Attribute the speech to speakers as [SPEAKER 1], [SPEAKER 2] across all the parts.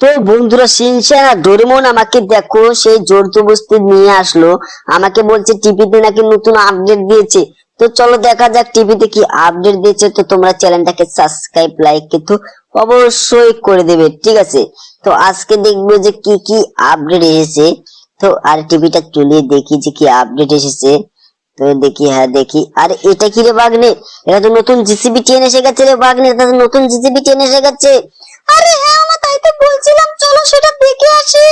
[SPEAKER 1] তো বন্ধুরা, শিনচান আর ডোরেমন আমাকে দেখো সেই জোর জবরদস্তি নিয়ে আসলো। আমাকে বলছে টিভিতে নাকি নতুন আপডেট দিয়েছে। তো চলো দেখা যাক টিভিতে কি আপডেট দিয়েছে। তো তোমরা চ্যানেলটাকে সাবস্ক্রাইব লাইক কিন্তু অবশ্যই করে দেবে, ঠিক আছে? তো আজকে দেখবো যে কি কি আপডেট এসেছে। তো আর টিভিটা চলিয়ে দেখি যে কি আপডেট এসেছে। তো দেখি, হ্যাঁ দেখি। আরে এটা কি রে বাগনে? এটা তো নতুন জিসিবি ট্রেন এসে গেছে রে বাগনে, এটা তো নতুন জিসিবি ট্রেন এসে গেছে। আরে হ্যাঁ, আমার তাই তো বলছিলাম, চলো সেটা দেখে আসি।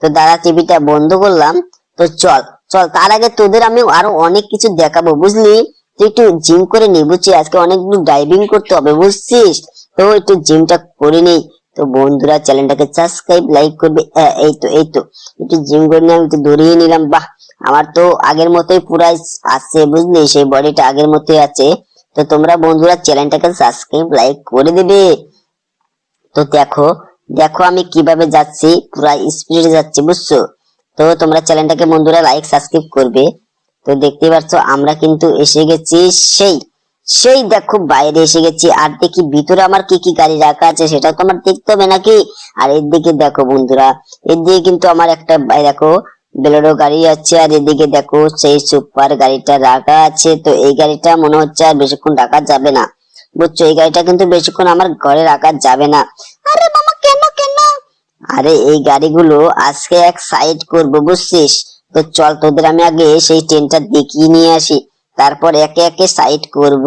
[SPEAKER 1] তো দাদা টিভিটা বন্ধ করলাম। তো চল চল, তার আগে তোদের আমি আরো অনেক কিছু দেখাবো, বুঝলি? তুই একটু জিম করে নি, বুঝছি আজকে অনেকগুলো ডাইভিং করতে হবে, বুঝছিস? তো একটু জিমটা করে নেই। তো বন্ধুরা চ্যানেলটাকে সাবস্ক্রাইব লাইক করবে। এই তো একটু জিম করে নিয়ে আমি তো দৌড়িয়ে নিলাম। বাহ, আমার তো আগের মতোই পুরাই আছে, বুঝলি? সেই বডিটা আগের মতোই আছে। তো তোমরা বন্ধুরা চ্যানেলটাকে সাবস্ক্রাইব লাইক করে দেবে। তো দেখো দেখো আমি কিভাবে যাচ্ছি, পুরা স্পিডে যাচ্ছি, বুঝছো? তো তোমরা চ্যানেলটাকে বন্ধুরা লাইক সাবস্ক্রাইব করবে। তো দেখতে পাচ্ছ আমরা কিন্তু এসে গেছি সেই সেই দেখো বাইরে এসে গেছি। আর দেখি ভিতরে আমার কি কি গাড়ি রাখা আছে সেটা তো আমার দেখতে হবে নাকি। আর এদিকে দেখো বন্ধুরা, এদিকে কিন্তু আমার একটা দেখো বেলোরো গাড়ি আছে। আর এদিকে দেখো সেই সুপার গাড়িটা রাখা আছে। তো এই গাড়িটা মনে হচ্ছে আর বেশিক্ষণ রাখা যাবে না, বুঝছো? এই গাড়িটা কিন্তু বেশিক্ষণ আমার ঘরে রাখা যাবে না। আরে মামা, কেন কেন? আরে এই গাড়িগুলো আজকে এক সাইড করবো, বুঝছিস? তো চল তোদের আমি আগে সেই ট্রেনটা দেখিয়ে নিয়ে আসি, তারপর একে একে সাইড করব।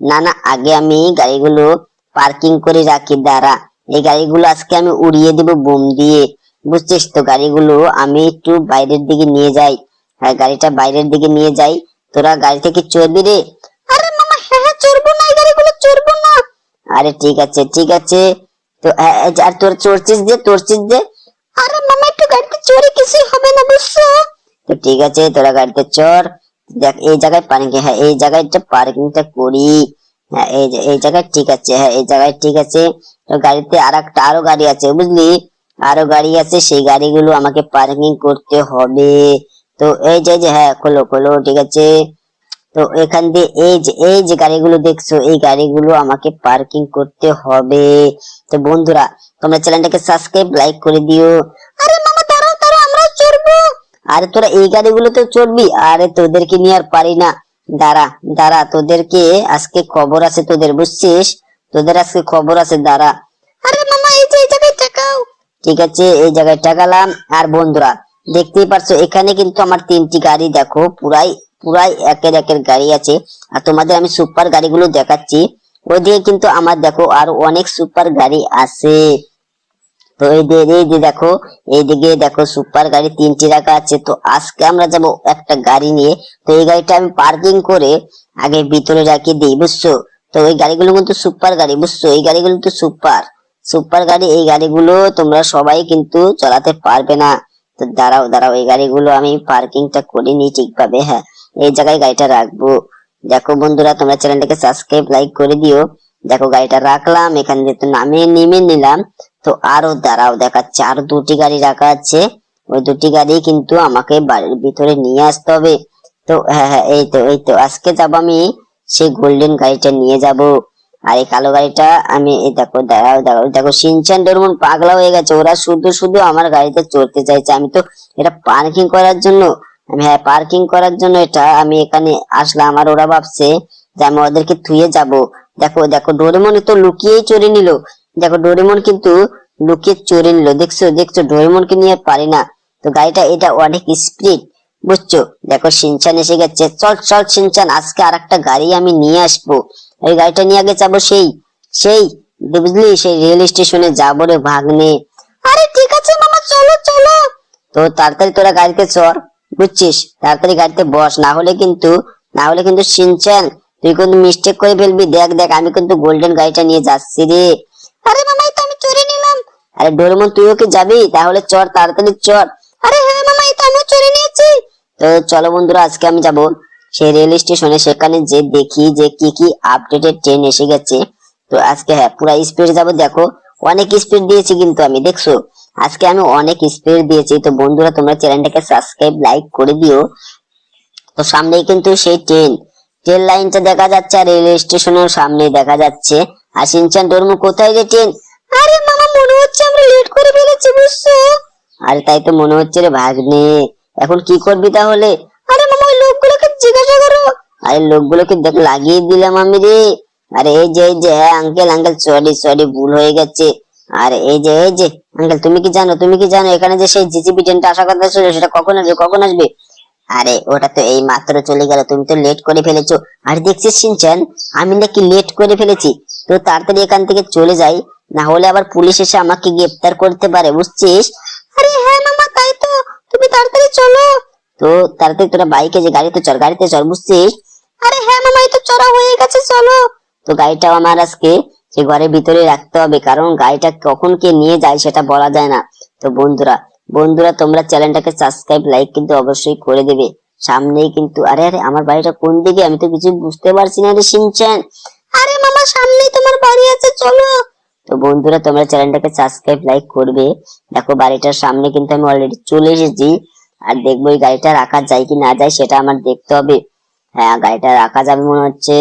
[SPEAKER 1] না না, আগে আমি গাড়িগুলো পার্কিং করে রাখি, দাঁড়া। এই গাড়িগুলো আজকে আমি উড়িয়ে দেব বোম দিয়ে, বুঝছিস? তো গাড়িগুলো আমি একটু বাইরের দিকে নিয়ে যাই। হ্যাঁ, গাড়িটা বাইরের দিকে নিয়ে যাই। তোরা গাড়ি থেকে চড়বি রে? আরে মামা, হ্যাঁ হ্যাঁ চড়বো না, এই গাড়িগুলো চড়বো না। আরে ঠিক আছে ঠিক আছে। তো আর তোর চড়ছিস যে। আরে মামা, একটু গাড়িতে চড়ে কিছুই হবে না, বুঝছো? তো ঠিক আছে, তোরা গাড়িতে চড়। দেখ এই জায়গায় পার্কিং, হ্যাঁ এই জায়গাটা পার্কিংটা করি। হ্যাঁ এই জায়গায় ঠিক আছে, হ্যাঁ এই জায়গায় ঠিক আছে। তো গাড়িতে আরো গাড়ি আছে, বুঝলি? আরো গাড়ি আছে, সেই গাড়িগুলো আমাকে পার্কিং করতে হবে। তো এই যে হ্যাঁ, খোলো খোলো, ঠিক আছে। তো এখান দিয়ে এই যে গাড়িগুলো দেখছো, এই গাড়িগুলো আমাকে পার্কিং করতে হবে। তো বন্ধুরা তোমরা চ্যানেলটাকে সাবস্ক্রাইব লাইক করে দিও। আরে মামা দাঁড়াও দাঁড়াও, আমরাও চড়বো। আরে তোরা এই গাড়িগুলো তো চড়বি? আরে তোদেরকে নিয়ে আর পারি না, দাঁড়া দাঁড়া, তোদেরকে আজকে খবর আছে তোদের, বুঝছিস? তোদের আজকে খবর আছে, দাঁড়া। আরে মামা, এই যে এই জায়গায় টাকাও। ঠিক আছে, এই জায়গায় টাকালাম। আর বন্ধুরা দেখতেই পারছো এখানে কিন্তু আমার 3টি গাড়ি দেখো, পুরাই পুরাই একের একের গাড়ি আছে। আর তোমাদের আমি সুপার গাড়িগুলো দেখাচ্ছি। ওইদিকে কিন্তু আমার দেখো আরো অনেক সুপার গাড়ি আছে। তো এই যে দেখো, এইদিকে দেখো সুপার গাড়ি 3টি রাখা আছে। তো আজকে আমরা যাব একটা গাড়ি নিয়ে। তো এই গাড়িটা আমি পার্কিং করে আগে ভিতরে রাখি দিই, বুঝছো? তো এই গাড়িগুলো কিন্তু সুপার গাড়ি, বুঝছো? এই গাড়িগুলো তো সুপার সুপার গাড়ি। এই গাড়িগুলো তোমরা সবাই কিন্তু চালাতে পারবে না। তো দাঁড়াও দাঁড়াও, এই গাড়িগুলো আমি পার্কিংটা করে নিই ঠিকভাবে। হ্যাঁ, এই জায়গায় গাড়িটা রাখবো। দেখো বন্ধুরা তোমরা চ্যানেলটাকে সাবস্ক্রাইব লাইক করে দিও। দেখো গাড়িটা রাখলাম, এখান দিয়ে তো নেমে নিলাম। তো আরো দাঁড়াও দেখাচ্ছে, আরো 2টি গাড়ি রাখা আছে। ওই 2টি গাড়ি কিন্তু আমাকে বাড়ির ভিতরে নিয়ে আসতে হবে। তো হ্যাঁ এই তো আজকে যাবো আমি সেই গোল্ডেন গাড়িটা নিয়ে যাব। আর এই কালো গাড়িটা আমি এই দেখো, দাঁড়াও দাঁড়াও, দেখো শিনচান ডোরেমন পাগলা হয়ে গেছে, ওরা শুধু শুধু আমার গাড়িতে চড়তে চাইছে। আমি তো এটা পার্কিং করার জন্য, হ্যাঁ পার্কিং করার জন্য এটা আমি এখানে আসলাম। আর ওরা ভাবছে যে আমি ওদেরকে থুয়ে যাব। দেখো দেখো, ডোরেমন তো লুকিয়েই চড়ে নিল। দেখো ডোরেমন কিন্তু লুকিয়ে চড়ে নিল, দেখছো দেখছো? ডোরেমনকে নিয়ে পারি না। তো গাড়িটা এটা অনেক স্পিড, বুঝছো? দেখো শিনচান এসে গেছে। চল চল শিনচান, আজকে আর একটা গাড়ি আমি নিয়ে আসবো। এই গাড়িটা নিয়ে আগে যাবো সেই সেই বুঝলি, সেই রেল স্টেশনে যাবো রে ভাগ্নে। আরে ঠিক আছে মামা, চলো চলো। তো তাড়াতাড়ি তোরা গাড়িতে চড়, বুঝছিস? তাড়াতাড়ি গাড়িতে বস, না হলে কিন্তু শিনচান তুই কিন্তু মিস্টেক করে ফেলবি। দেখ দেখ, আমি কিন্তু গোল্ডেন গাড়িটা নিয়ে যাচ্ছি রে। আরে মামা, এই তো আমি চড়ে নিলাম। আরে ডোরেমন তুইও কি যাবি? তাহলে চড়, তাড়াতাড়ি চড়। আরে হ্যাঁ মামা, এই তো আমিও চড়ে নিয়েছি। তো চলো বন্ধুরা, আজকে আমি যাব সেই রেল স্টেশনে, সেখানে যে দেখি যে কি কি আপডেটেড ট্রেন এসে গেছে। তো আজকে হ্যাঁ পুরা স্পিড যাব। দেখো অনেক স্পিড দিয়েছি কিন্তু আমি, দেখছো? আজকে আমি অনেক স্পিড দিয়েছি। তো বন্ধুরা তোমরা চ্যানেলটাকে সাবস্ক্রাইব লাইক করে দিও। তো সামনেই কিন্তু সেই ট্রেন লাইনটা দেখা যাচ্ছে, আর রেল স্টেশনের সামনে দেখা যাচ্ছে। আর শিনচান ডোরেমন কোথায় রে ট্রেন? আরে মামা, মনে হচ্ছে আমরা লেট করে ফেলেছি। আরে তাই তো মনে হচ্ছে রে ভাগ্নে। এখন কি করবি তাহলে? আরে মামা ওই লোকগুলোকে জিজ্ঞাসা করো। আরে লোকগুলোকে দেখ লাগিয়ে দিলাম আমি রে। আরে এই যে আঙ্কেল আঙ্কেল সরি সরি ভুল হয়ে গেছে। আর এই যে আঙ্কেল তুমি কি জানো এখানে যে সেই জিজিবি ট্রেনটা আসার কথা ছিল সেটা কখন আসবে? আরে ওটা তো এই মাত্র চলে গেল, তুমি তো লেট করে ফেলেছো। আর দেখছিস শিনচান, আমি নাকি লেট করে ফেলেছি। তো তাড়াতাড়ি এখান থেকে চলে যাই, না হলে আবার পুলিশ এসে আমাকে গ্রেফতার করতে পারে, বুঝছিস? আরে হ্যাঁ মামা তাই তো, তুমি তাড়াতাড়ি চলো। তো তাড়াতাড়ি তোরা বাইকে যে গাড়িতে চল বুঝছিস? আরে হ্যাঁ মামা এই তো চড়া হয়ে গেছে, চলো। তো গাড়িটাও আমার আজকে সে ঘরের ভিতরে রাখতে হবে, কারণ গাড়িটা কখন কে নিয়ে যায় সেটা বলা যায় না। তো বন্ধুরা তোমরা চ্যানেলটাকে সাবস্ক্রাইব লাইক কিন্তু অবশ্যই করে দেবে। সামনেই কিন্তু আরে আরে আমার বাড়িটা কোন দিকে আমি তো কিছু বুঝতে পারছি না রে শিনচান। আরে মামা সামনেই তোমার বাড়ি আছে, চলো। তো বন্ধুরা তোমরা চ্যানেলটাকে সাবস্ক্রাইব লাইক করবে। দেখো বাড়িটার সামনে কিন্তু আমি অলরেডি চলে এসেছি। আর দেখবো এই গাড়িটা রাখা যায় কি না যায় সেটা আমার দেখতে হবে। হ্যাঁ গাড়িটা রাখা যাবে মনে হচ্ছে।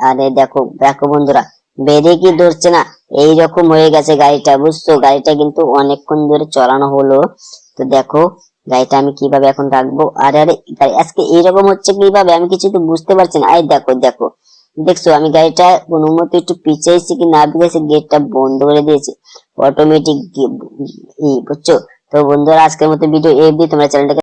[SPEAKER 1] আরে দেখো দেখো বন্ধুরা, ব্রেকই ধরছে না, এইরকম হয়ে গেছে গাড়িটা, বুঝছো? গাড়িটা কিন্তু অনেকক্ষণ ধরে চালানো হলো। তো দেখো গাড়িটা আমি কিভাবে এখন রাখবো। আরে আরে গাড়ি আজকে এইরকম হচ্ছে কিভাবে, আমি কিছু তো বুঝতে পারছি না। এই দেখো দেখো দেখছো আমি গাড়িটা কোনো মতো একটু পিছাইছি কি না পিছাইছি, গেটটা বন্ধ করে দিয়েছি অটোমেটিক, বুঝছো? তো বন্ধুরা আজকের মতো ভিডিও এই অবধি। তোমরা চ্যানেলটাকে